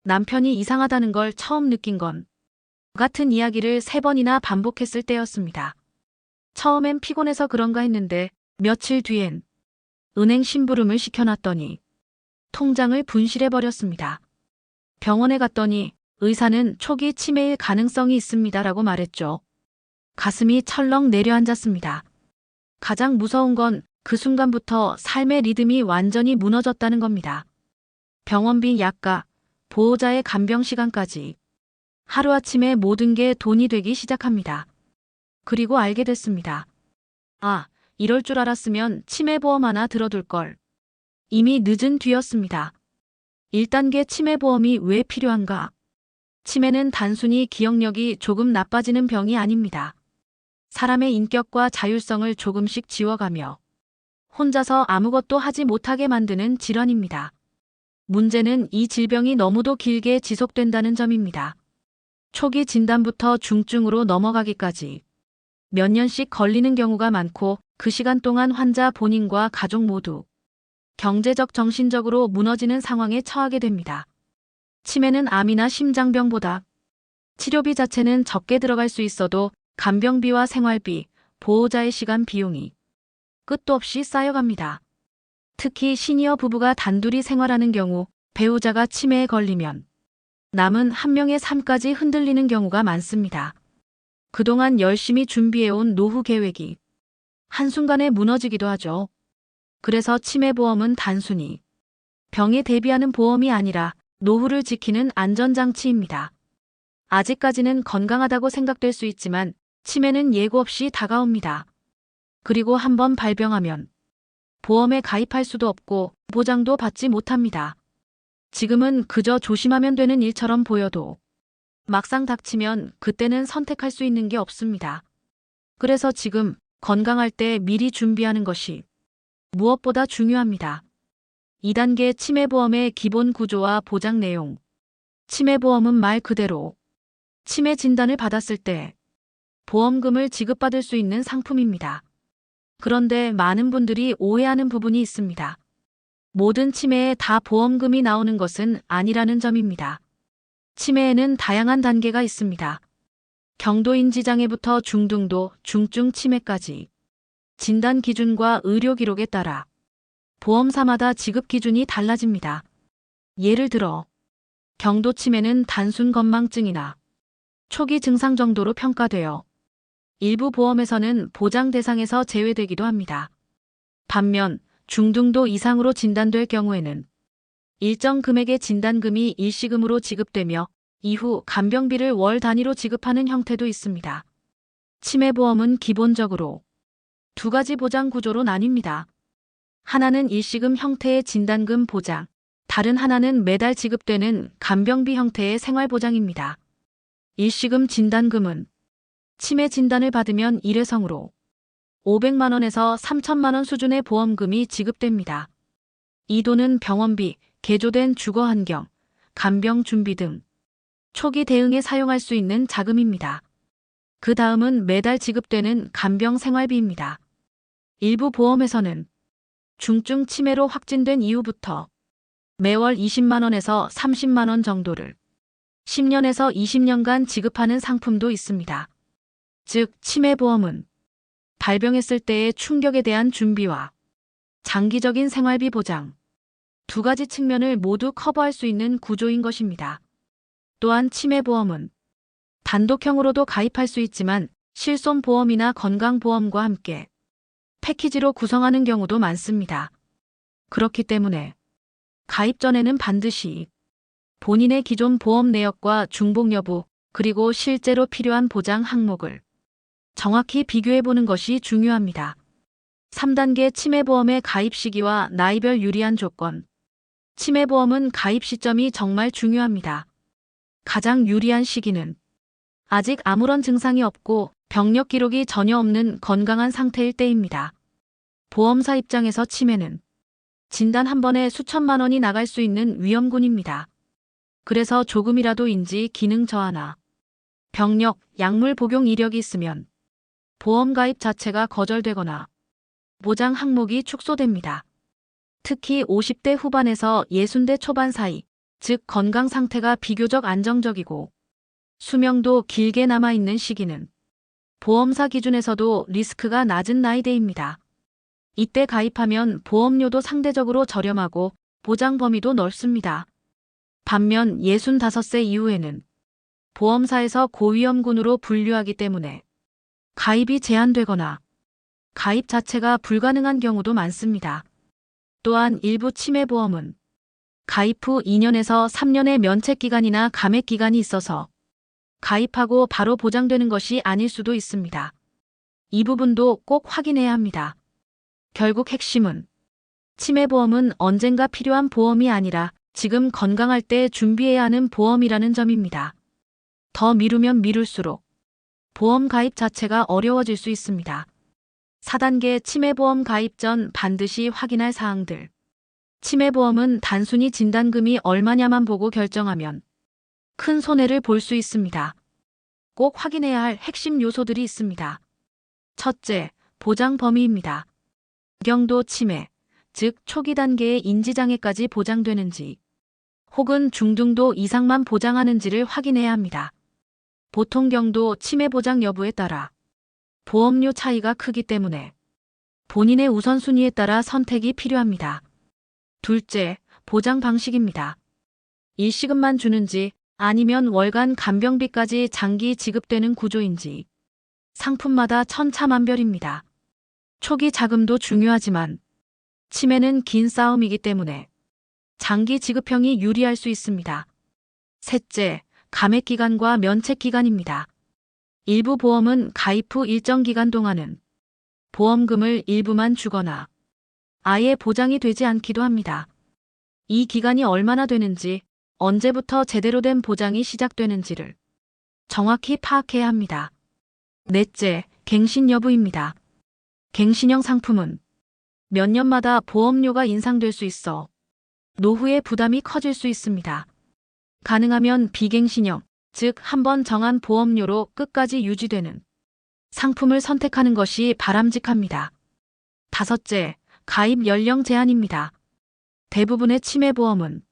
남편이 이상하다는 걸 처음 느낀 건 같은 이야기를 3번이나 반복했을 때였습니다. 처음엔 피곤해서 그런가 했는데 며칠 뒤엔 은행 심부름을 시켜놨더니 통장을 분실해버렸습니다. 병원에 갔더니 의사는 초기 치매일 가능성이 있습니다라고 말했죠. 가슴이 철렁 내려앉았습니다. 가장 무서운 건 그 순간부터 삶의 리듬이 완전히 무너졌다는 겁니다. 병원비 약가, 보호자의 간병 시간까지 하루아침에 모든 게 돈이 되기 시작합니다. 그리고 알게 됐습니다. 아, 이럴 줄 알았으면 치매보험 하나 들어둘 걸. 이미 늦은 뒤였습니다. 1단계 치매보험이 왜 필요한가? 치매는 단순히 기억력이 조금 나빠지는 병이 아닙니다. 사람의 인격과 자율성을 조금씩 지워가며 혼자서 아무것도 하지 못하게 만드는 질환입니다. 문제는 이 질병이 너무도 길게 지속된다는 점입니다. 초기 진단부터 중증으로 넘어가기까지 몇 년씩 걸리는 경우가 많고 그 시간 동안 환자 본인과 가족 모두 경제적 정신적으로 무너지는 상황에 처하게 됩니다. 치매는 암이나 심장병보다 치료비 자체는 적게 들어갈 수 있어도 간병비와 생활비, 보호자의 시간 비용이 끝도 없이 쌓여갑니다. 특히 시니어 부부가 단둘이 생활하는 경우 배우자가 치매에 걸리면 남은 한 명의 삶까지 흔들리는 경우가 많습니다. 그동안 열심히 준비해온 노후 계획이 한순간에 무너지기도 하죠. 그래서 치매보험은 단순히 병에 대비하는 보험이 아니라 노후를 지키는 안전장치입니다. 아직까지는 건강하다고 생각될 수 있지만 치매는 예고 없이 다가옵니다. 그리고 한번 발병하면 보험에 가입할 수도 없고 보장도 받지 못합니다. 지금은 그저 조심하면 되는 일처럼 보여도 막상 닥치면 그때는 선택할 수 있는 게 없습니다. 그래서 지금 건강할 때 미리 준비하는 것이 무엇보다 중요합니다. 2단계 치매보험의 기본 구조와 보장 내용. 치매보험은 말 그대로 치매 진단을 받았을 때 보험금을 지급받을 수 있는 상품입니다. 그런데 많은 분들이 오해하는 부분이 있습니다. 모든 치매에 다 보험금이 나오는 것은 아니라는 점입니다. 치매에는 다양한 단계가 있습니다. 경도인지 장애부터 중등도, 중증 치매까지 진단 기준과 의료 기록에 따라 보험사마다 지급 기준이 달라집니다. 예를 들어 경도 치매는 단순 건망증이나 초기 증상 정도로 평가되어 일부 보험에서는 보장 대상에서 제외되기도 합니다. 반면 중등도 이상으로 진단될 경우에는 일정 금액의 진단금이 일시금으로 지급되며 이후 간병비를 월 단위로 지급하는 형태도 있습니다. 치매보험은 기본적으로 2가지 보장 구조로 나뉩니다. 하나는 일시금 형태의 진단금 보장, 다른 하나는 매달 지급되는 간병비 형태의 생활보장입니다. 일시금 진단금은 치매 진단을 받으면 일회성으로 500만 원에서 3천만 원 수준의 보험금이 지급됩니다. 이 돈은 병원비, 개조된 주거 환경, 간병 준비 등 초기 대응에 사용할 수 있는 자금입니다. 그 다음은 매달 지급되는 간병 생활비입니다. 일부 보험에서는 중증 치매로 확진된 이후부터 매월 20만 원에서 30만 원 정도를 10년에서 20년간 지급하는 상품도 있습니다. 즉, 치매보험은 발병했을 때의 충격에 대한 준비와 장기적인 생활비 보장, 2가지 측면을 모두 커버할 수 있는 구조인 것입니다. 또한 치매보험은 단독형으로도 가입할 수 있지만 실손보험이나 건강보험과 함께 패키지로 구성하는 경우도 많습니다. 그렇기 때문에 가입 전에는 반드시 본인의 기존 보험 내역과 중복 여부, 그리고 실제로 필요한 보장 항목을 정확히 비교해보는 것이 중요합니다. 3단계 치매보험의 가입 시기와 나이별 유리한 조건. 치매보험은 가입 시점이 정말 중요합니다. 가장 유리한 시기는 아직 아무런 증상이 없고 병력 기록이 전혀 없는 건강한 상태일 때입니다. 보험사 입장에서 치매는 진단 한 번에 수천만 원이 나갈 수 있는 위험군입니다. 그래서 조금이라도 인지 기능 저하나 병력, 약물 복용 이력이 있으면 보험 가입 자체가 거절되거나 보장 항목이 축소됩니다. 특히 50대 후반에서 60대 초반 사이 즉 건강 상태가 비교적 안정적이고 수명도 길게 남아있는 시기는 보험사 기준에서도 리스크가 낮은 나이대입니다. 이때 가입하면 보험료도 상대적으로 저렴하고 보장 범위도 넓습니다. 반면 65세 이후에는 보험사에서 고위험군으로 분류하기 때문에 가입이 제한되거나 가입 자체가 불가능한 경우도 많습니다. 또한 일부 치매보험은 가입 후 2년에서 3년의 면책기간이나 감액기간이 있어서 가입하고 바로 보장되는 것이 아닐 수도 있습니다. 이 부분도 꼭 확인해야 합니다. 결국 핵심은 치매보험은 언젠가 필요한 보험이 아니라 지금 건강할 때 준비해야 하는 보험이라는 점입니다. 더 미루면 미룰수록 보험 가입 자체가 어려워질 수 있습니다. 4단계 치매보험 가입 전 반드시 확인할 사항들. 치매보험은 단순히 진단금이 얼마냐만 보고 결정하면 큰 손해를 볼 수 있습니다. 꼭 확인해야 할 핵심 요소들이 있습니다. 첫째, 보장 범위입니다. 경도 치매, 즉 초기 단계의 인지장애까지 보장되는지 혹은 중등도 이상만 보장하는지를 확인해야 합니다. 보통 경도 치매 보장 여부에 따라 보험료 차이가 크기 때문에 본인의 우선순위에 따라 선택이 필요합니다. 둘째, 보장 방식입니다. 일시금만 주는지 아니면 월간 간병비까지 장기 지급되는 구조인지 상품마다 천차만별입니다. 초기 자금도 중요하지만 치매는 긴 싸움이기 때문에 장기 지급형이 유리할 수 있습니다. 셋째, 감액기간과 면책기간입니다. 일부 보험은 가입 후 일정 기간 동안은 보험금을 일부만 주거나 아예 보장이 되지 않기도 합니다. 이 기간이 얼마나 되는지, 언제부터 제대로 된 보장이 시작되는지를 정확히 파악해야 합니다. 넷째, 갱신 여부입니다. 갱신형 상품은 몇 년마다 보험료가 인상될 수 있어 노후에 부담이 커질 수 있습니다. 가능하면 비갱신형, 즉 한번 정한 보험료로 끝까지 유지되는 상품을 선택하는 것이 바람직합니다. 다섯째, 가입 연령 제한입니다. 대부분의 치매보험은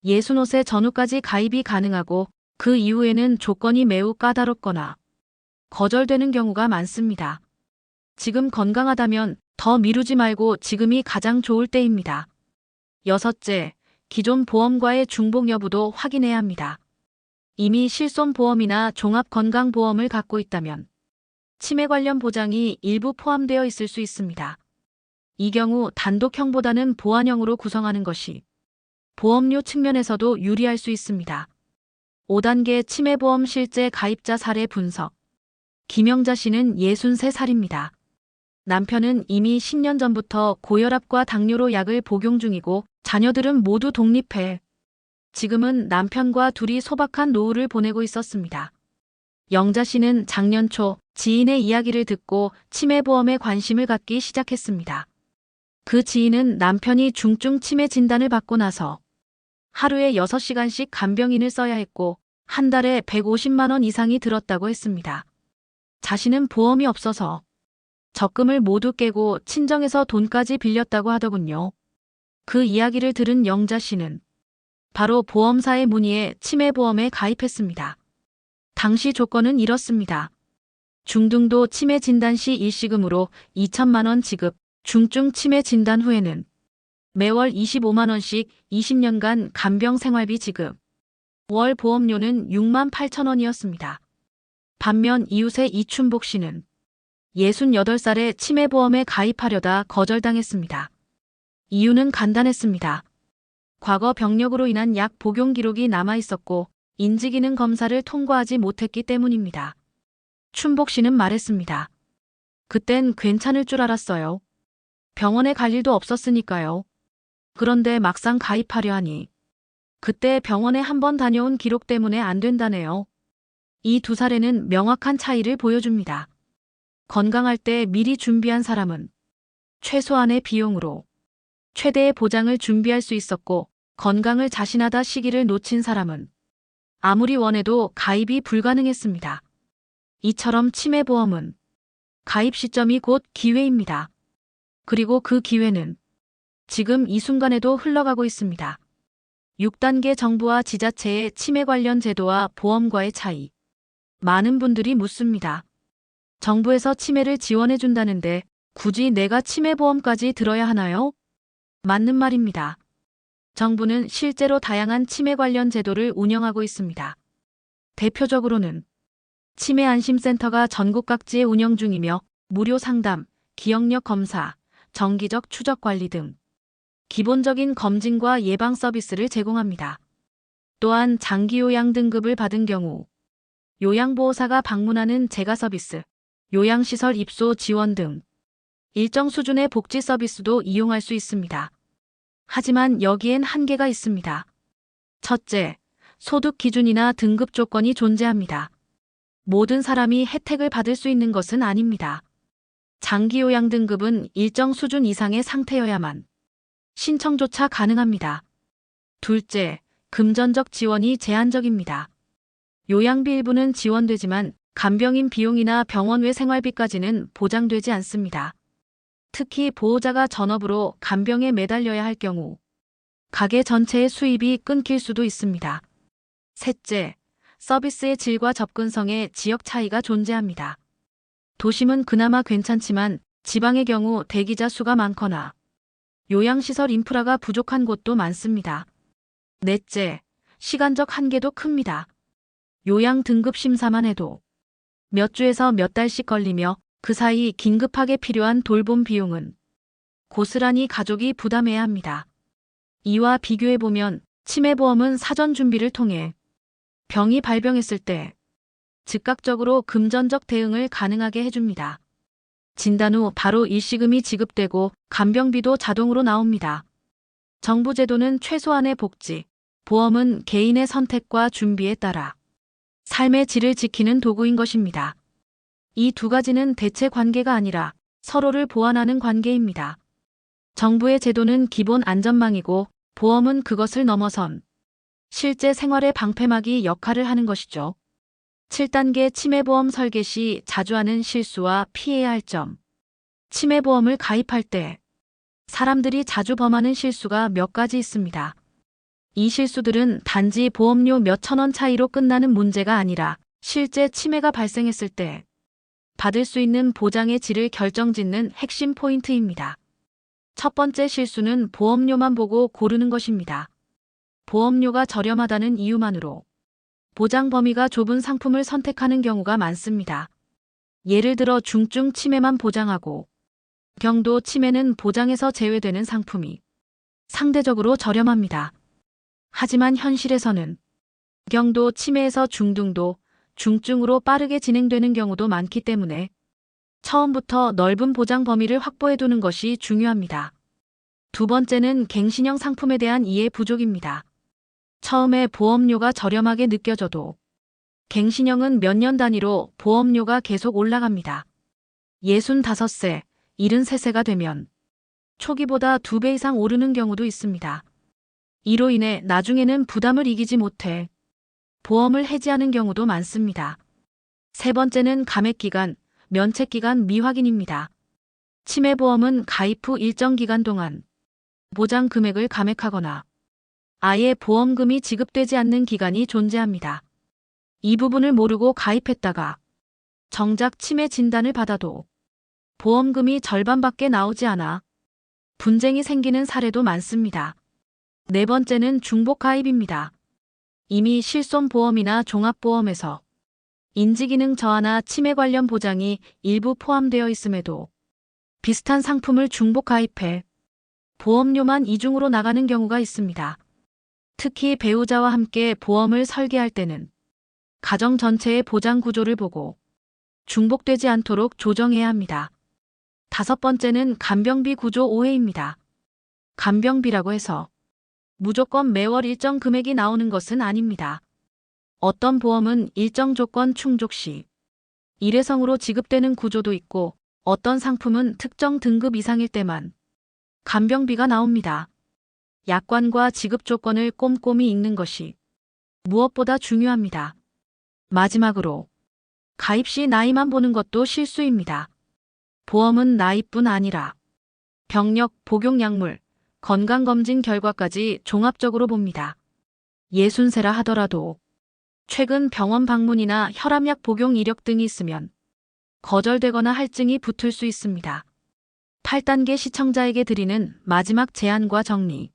65세 전후까지 가입이 가능하고 그 이후에는 조건이 매우 까다롭거나 거절되는 경우가 많습니다. 지금 건강하다면 더 미루지 말고 지금이 가장 좋을 때입니다. 여섯째, 기존 보험과의 중복 여부도 확인해야 합니다. 이미 실손보험이나 종합건강보험을 갖고 있다면 치매 관련 보장이 일부 포함되어 있을 수 있습니다. 이 경우 단독형보다는 보완형으로 구성하는 것이 보험료 측면에서도 유리할 수 있습니다. 5단계 치매보험 실제 가입자 사례 분석. 김영자 씨는 63살입니다. 남편은 이미 10년 전부터 고혈압과 당뇨로 약을 복용 중이고 자녀들은 모두 독립해 지금은 남편과 둘이 소박한 노후를 보내고 있었습니다. 영자 씨는 작년 초 지인의 이야기를 듣고 치매보험에 관심을 갖기 시작했습니다. 그 지인은 남편이 중증 치매 진단을 받고 나서 하루에 6시간씩 간병인을 써야 했고 한 달에 150만 원 이상이 들었다고 했습니다. 자신은 보험이 없어서 적금을 모두 깨고 친정에서 돈까지 빌렸다고 하더군요. 그 이야기를 들은 영자 씨는 바로 보험사에 문의해 치매보험에 가입했습니다. 당시 조건은 이렇습니다. 중등도 치매 진단 시 일시금으로 2천만 원 지급, 중증 치매 진단 후에는 매월 25만 원씩 20년간 간병 생활비 지급, 월 보험료는 6만 8천 원이었습니다. 반면 이웃의 이춘복 씨는 68살에 치매보험에 가입하려다 거절당했습니다. 이유는 간단했습니다. 과거 병력으로 인한 약 복용 기록이 남아 있었고 인지기능 검사를 통과하지 못했기 때문입니다. 춘복 씨는 말했습니다. 그땐 괜찮을 줄 알았어요. 병원에 갈 일도 없었으니까요. 그런데 막상 가입하려 하니 그때 병원에 한 번 다녀온 기록 때문에 안 된다네요. 이 두 사례는 명확한 차이를 보여줍니다. 건강할 때 미리 준비한 사람은 최소한의 비용으로 최대의 보장을 준비할 수 있었고 건강을 자신하다 시기를 놓친 사람은 아무리 원해도 가입이 불가능했습니다. 이처럼 치매보험은 가입 시점이 곧 기회입니다. 그리고 그 기회는 지금 이 순간에도 흘러가고 있습니다. 6단계 정부와 지자체의 치매 관련 제도와 보험과의 차이. 많은 분들이 묻습니다. 정부에서 치매를 지원해준다는데 굳이 내가 치매보험까지 들어야 하나요? 맞는 말입니다. 정부는 실제로 다양한 치매 관련 제도를 운영하고 있습니다. 대표적으로는 치매 안심센터가 전국 각지에 운영 중이며 무료 상담, 기억력 검사, 정기적 추적 관리 등 기본적인 검진과 예방 서비스를 제공합니다. 또한 장기 요양 등급을 받은 경우 요양보호사가 방문하는 재가 서비스, 요양시설 입소 지원 등 일정 수준의 복지 서비스도 이용할 수 있습니다. 하지만 여기엔 한계가 있습니다. 첫째, 소득 기준이나 등급 조건이 존재합니다. 모든 사람이 혜택을 받을 수 있는 것은 아닙니다. 장기요양 등급은 일정 수준 이상의 상태여야만 신청조차 가능합니다. 둘째, 금전적 지원이 제한적입니다. 요양비 일부는 지원되지만 간병인 비용이나 병원 외 생활비까지는 보장되지 않습니다. 특히 보호자가 전업으로 간병에 매달려야 할 경우 가게 전체의 수입이 끊길 수도 있습니다. 셋째, 서비스의 질과 접근성에 지역 차이가 존재합니다. 도심은 그나마 괜찮지만 지방의 경우 대기자 수가 많거나 요양시설 인프라가 부족한 곳도 많습니다. 넷째, 시간적 한계도 큽니다. 요양 등급 심사만 해도 몇 주에서 몇 달씩 걸리며 그 사이 긴급하게 필요한 돌봄 비용은 고스란히 가족이 부담해야 합니다. 이와 비교해보면 치매보험은 사전 준비를 통해 병이 발병했을 때 즉각적으로 금전적 대응을 가능하게 해줍니다. 진단 후 바로 일시금이 지급되고 간병비도 자동으로 나옵니다. 정부 제도는 최소한의 복지, 보험은 개인의 선택과 준비에 따라 삶의 질을 지키는 도구인 것입니다. 이 두 가지는 대체 관계가 아니라 서로를 보완하는 관계입니다. 정부의 제도는 기본 안전망이고 보험은 그것을 넘어선 실제 생활의 방패막이 역할을 하는 것이죠. 7단계 치매보험 설계 시 자주 하는 실수와 피해야 할 점. 치매보험을 가입할 때 사람들이 자주 범하는 실수가 몇 가지 있습니다. 이 실수들은 단지 보험료 몇천 원 차이로 끝나는 문제가 아니라 실제 치매가 발생했을 때 받을 수 있는 보장의 질을 결정짓는 핵심 포인트입니다. 첫 번째 실수는 보험료만 보고 고르는 것입니다. 보험료가 저렴하다는 이유만으로 보장 범위가 좁은 상품을 선택하는 경우가 많습니다. 예를 들어 중증 치매만 보장하고 경도 치매는 보장에서 제외되는 상품이 상대적으로 저렴합니다. 하지만 현실에서는 경도 치매에서 중등도, 중증으로 빠르게 진행되는 경우도 많기 때문에 처음부터 넓은 보장 범위를 확보해두는 것이 중요합니다. 두 번째는 갱신형 상품에 대한 이해 부족입니다. 처음에 보험료가 저렴하게 느껴져도 갱신형은 몇 년 단위로 보험료가 계속 올라갑니다. 65세, 73세가 되면 초기보다 2배 이상 오르는 경우도 있습니다. 이로 인해 나중에는 부담을 이기지 못해 보험을 해지하는 경우도 많습니다. 세 번째는 감액기간, 면책기간 미확인입니다. 치매보험은 가입 후 일정 기간 동안 보장 금액을 감액하거나 아예 보험금이 지급되지 않는 기간이 존재합니다. 이 부분을 모르고 가입했다가 정작 치매 진단을 받아도 보험금이 절반밖에 나오지 않아 분쟁이 생기는 사례도 많습니다. 네 번째는 중복 가입입니다. 이미 실손보험이나 종합보험에서 인지기능 저하나 치매 관련 보장이 일부 포함되어 있음에도 비슷한 상품을 중복 가입해 보험료만 이중으로 나가는 경우가 있습니다. 특히 배우자와 함께 보험을 설계할 때는 가정 전체의 보장 구조를 보고 중복되지 않도록 조정해야 합니다. 다섯 번째는 간병비 구조 오해입니다. 간병비라고 해서 무조건 매월 일정 금액이 나오는 것은 아닙니다. 어떤 보험은 일정 조건 충족 시 일회성으로 지급되는 구조도 있고 어떤 상품은 특정 등급 이상일 때만 간병비가 나옵니다. 약관과 지급 조건을 꼼꼼히 읽는 것이 무엇보다 중요합니다. 마지막으로 가입 시 나이만 보는 것도 실수입니다. 보험은 나이뿐 아니라 병력, 복용약물, 건강검진 결과까지 종합적으로 봅니다. 60세라 하더라도 최근 병원 방문이나 혈압약 복용 이력 등이 있으면 거절되거나 할증이 붙을 수 있습니다. 8단계 시청자에게 드리는 마지막 제안과 정리.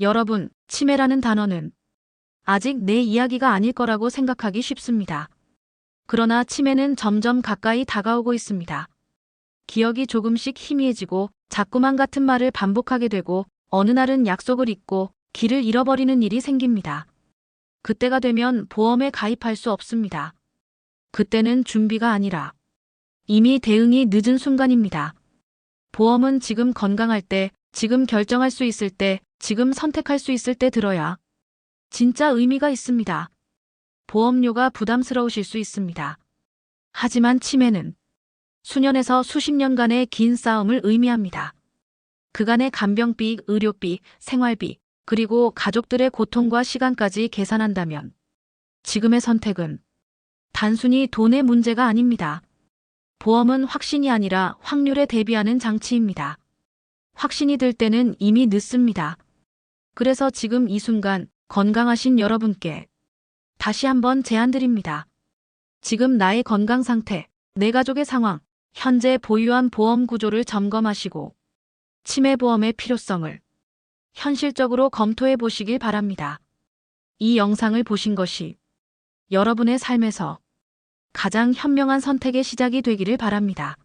여러분, 치매라는 단어는 아직 내 이야기가 아닐 거라고 생각하기 쉽습니다. 그러나 치매는 점점 가까이 다가오고 있습니다. 기억이 조금씩 희미해지고 자꾸만 같은 말을 반복하게 되고 어느 날은 약속을 잊고 길을 잃어버리는 일이 생깁니다. 그때가 되면 보험에 가입할 수 없습니다. 그때는 준비가 아니라 이미 대응이 늦은 순간입니다. 보험은 지금 건강할 때, 지금 결정할 수 있을 때, 지금 선택할 수 있을 때 들어야 진짜 의미가 있습니다. 보험료가 부담스러우실 수 있습니다. 하지만 치매는 수년에서 수십 년간의 긴 싸움을 의미합니다. 그간의 간병비, 의료비, 생활비, 그리고 가족들의 고통과 시간까지 계산한다면 지금의 선택은 단순히 돈의 문제가 아닙니다. 보험은 확신이 아니라 확률에 대비하는 장치입니다. 확신이 들 때는 이미 늦습니다. 그래서 지금 이 순간 건강하신 여러분께 다시 한번 제안드립니다. 지금 나의 건강 상태, 내 가족의 상황, 현재 보유한 보험 구조를 점검하시고 치매보험의 필요성을 현실적으로 검토해 보시길 바랍니다. 이 영상을 보신 것이 여러분의 삶에서 가장 현명한 선택의 시작이 되기를 바랍니다.